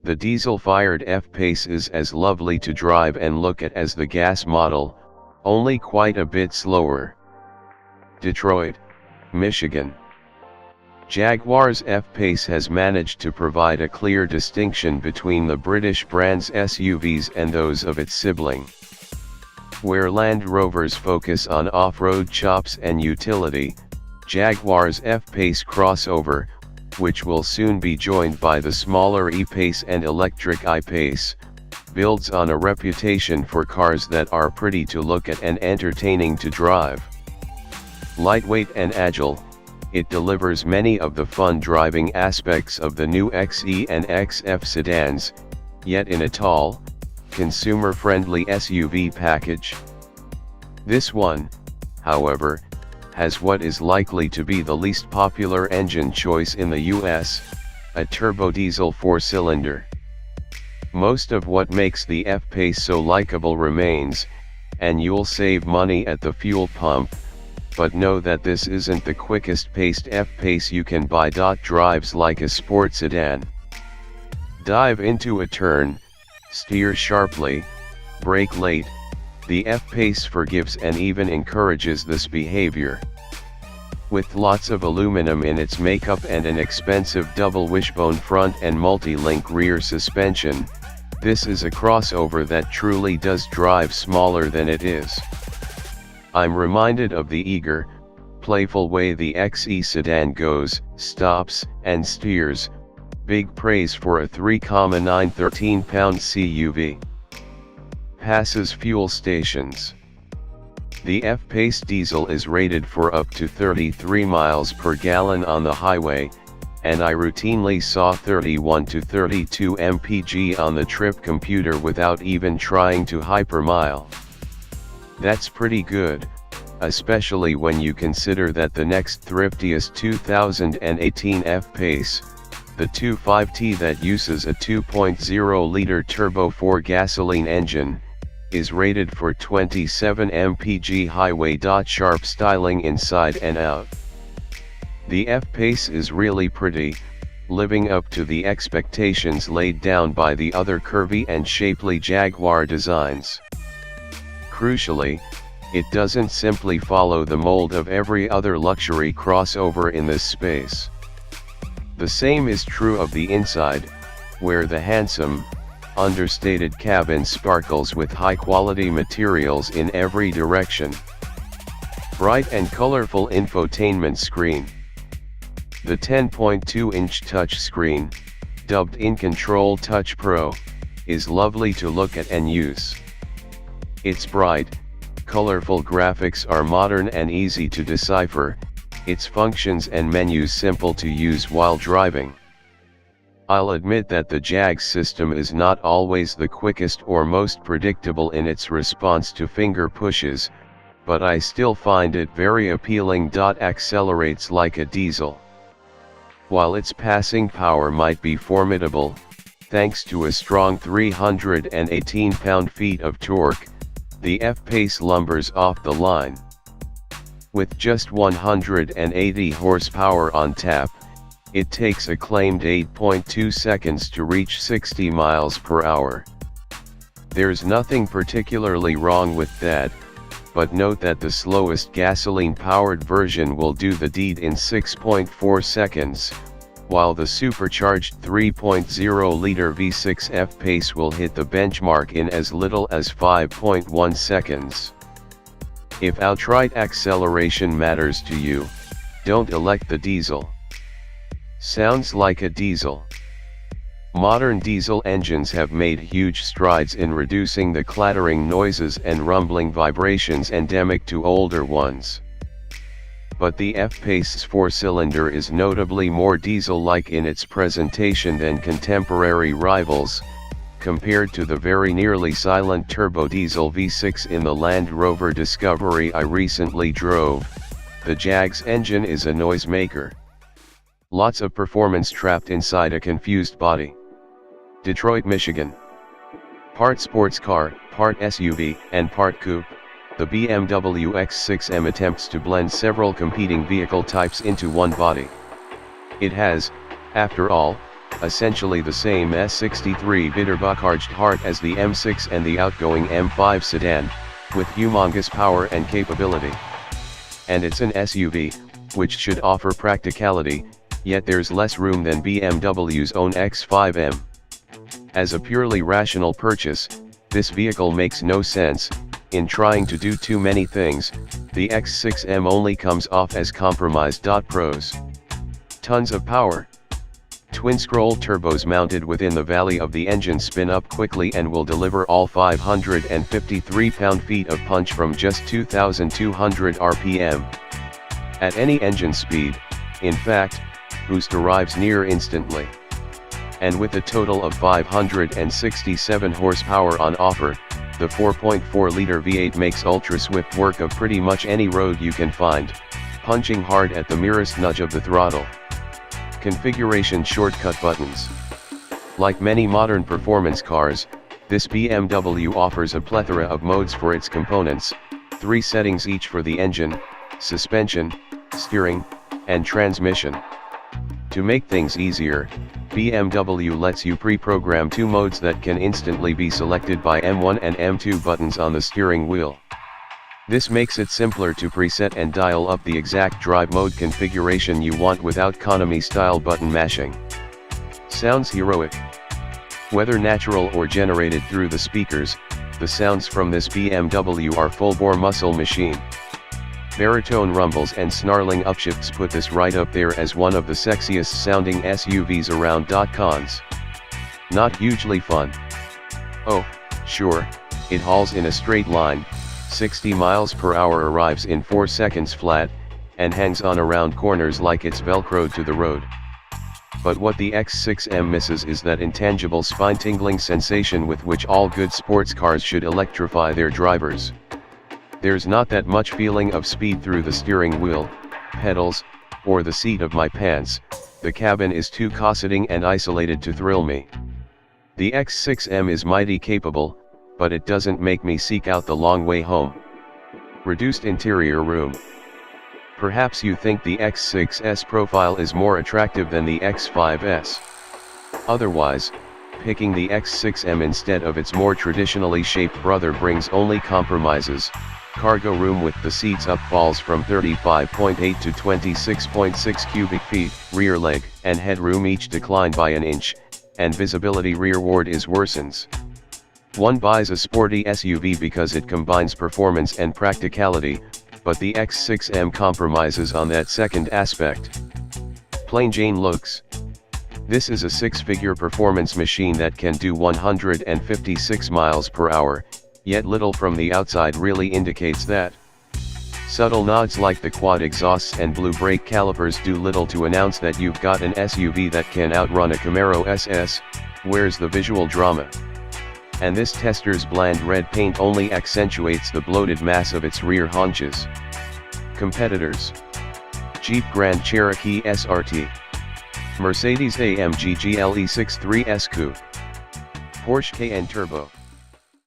The diesel-fired F-Pace is as lovely to drive and look at as the gas model, only quite a bit slower. Detroit, Michigan. Jaguar's F-Pace has managed to provide a clear distinction between the British brand's SUVs and those of its sibling. Where Land Rovers focus on off-road chops and utility, Jaguar's F-Pace crossover, which will soon be joined by the smaller E-Pace and electric I-Pace, builds on a reputation for cars that are pretty to look at and entertaining to drive. Lightweight and agile, it delivers many of the fun driving aspects of the new XE and XF sedans, yet in a tall, consumer-friendly SUV package. This one, however, has what is likely to be the least popular engine choice in the US, a turbodiesel 4-cylinder. Most of what makes the F-Pace so likable remains, and you'll save money at the fuel pump, but know that this isn't the quickest paced F-Pace you can buy. Drives like a sport sedan. Dive into a turn, steer sharply, brake late. The F-Pace forgives and even encourages this behavior. With lots of aluminum in its makeup and an expensive double wishbone front and multi-link rear suspension, this is a crossover that truly does drive smaller than it is. I'm reminded of the eager, playful way the XE sedan goes, stops, and steers. Big praise for a 3,9 13-pound CUV. Passes fuel stations. The F-Pace diesel is rated for up to 33 miles per gallon on the highway, and I routinely saw 31 to 32 mpg on the trip computer without even trying to hypermile. That's pretty good, especially when you consider that the next thriftiest 2018 F-Pace, the 2.5T that uses a 2.0-liter turbo 4 gasoline engine, is rated for 27 mpg highway. Sharp styling inside and out. The F-Pace is really pretty, living up to the expectations laid down by the other curvy and shapely Jaguar designs. Crucially, it doesn't simply follow the mold of every other luxury crossover in this space. The same is true of the inside, where the handsome, understated cabin sparkles with high-quality materials in every direction. Bright and colorful infotainment screen. The 10.2-inch touchscreen, dubbed InControl Touch Pro, is lovely to look at and use. Its bright, colorful graphics are modern and easy to decipher, its functions and menus simple to use while driving. I'll admit that the Jag system is not always the quickest or most predictable in its response to finger pushes, but I still find it very appealing. Accelerates like a diesel. While its passing power might be formidable, thanks to a strong 318 pound-feet of torque, the F-Pace lumbers off the line. With just 180 horsepower on tap, it takes a claimed 8.2 seconds to reach 60 miles per hour. There's nothing particularly wrong with that, but note that the slowest gasoline-powered version will do the deed in 6.4 seconds, while the supercharged 3.0-liter V6 F-Pace will hit the benchmark in as little as 5.1 seconds. If outright acceleration matters to you, don't elect the diesel. Sounds like a diesel. Modern diesel engines have made huge strides in reducing the clattering noises and rumbling vibrations endemic to older ones. But the F-Pace's 4-cylinder is notably more diesel-like in its presentation than contemporary rivals, compared to the very nearly silent turbodiesel V6 in the Land Rover Discovery I recently drove. The Jag's engine is a noisemaker. Lots of performance trapped inside a confused body. Detroit, Michigan. Part sports car, part SUV, and part coupe, the BMW X6m attempts to blend several competing vehicle types into one body. It has, after all, essentially the same S63 Biturbocharged heart as the M6 and the outgoing M5 sedan, with humongous power and capability. And it's an SUV, which should offer practicality, yet there's less room than BMW's own X6m. As a purely rational purchase, this vehicle makes no sense. In trying to do too many things, the X6m only comes off as compromised. Pros: tons of power. Twin-scroll turbos mounted within the valley of the engine spin up quickly and will deliver all 553 pound-feet of punch from just 2,200 RPM. At any engine speed, in fact, boost arrives near instantly. And with a total of 567 horsepower on offer, the 4.4-liter V8 makes ultra-swift work of pretty much any road you can find, punching hard at the merest nudge of the throttle. Configuration shortcut buttons. Like many modern performance cars, this BMW offers a plethora of modes for its components, 3 settings each for the engine, suspension, steering, and transmission. To make things easier, BMW lets you pre-program 2 modes that can instantly be selected by M1 and M2 buttons on the steering wheel. This makes it simpler to preset and dial up the exact drive mode configuration you want without economy-style button mashing. Sounds heroic. Whether natural or generated through the speakers, the sounds from this BMW are full-bore muscle machine. Baritone rumbles and snarling upshifts put this right up there as one of the sexiest sounding SUVs around. Cons: not hugely fun. Oh, sure, it hauls in a straight line, 60 miles per hour arrives in 4 seconds flat, and hangs on around corners like it's velcroed to the road. But what the X6m misses is that intangible spine-tingling sensation with which all good sports cars should electrify their drivers. There's not that much feeling of speed through the steering wheel, pedals, or the seat of my pants. The cabin is too cosseting and isolated to thrill me. The X6m is mighty capable, but it doesn't make me seek out the long way home. Reduced interior room. Perhaps you think the X6's profile is more attractive than the X5's. Otherwise, picking the X6m instead of its more traditionally shaped brother brings only compromises. Cargo room with the seats up falls from 35.8 to 26.6 cubic feet, rear leg and headroom each decline by an inch, and visibility rearward is worsens. One buys a sporty SUV because it combines performance and practicality, but the X6m compromises on that second aspect. Plain Jane looks. This is a 6-figure performance machine that can do 156 miles per hour, yet little from the outside really indicates that. Subtle nods like the quad exhausts and blue brake calipers do little to announce that you've got an SUV that can outrun a Camaro SS. Where's the visual drama? And this tester's bland red paint only accentuates the bloated mass of its rear haunches. Competitors: Jeep Grand Cherokee SRT, Mercedes-AMG GLE 63 S Coupe, Porsche Cayenne Turbo.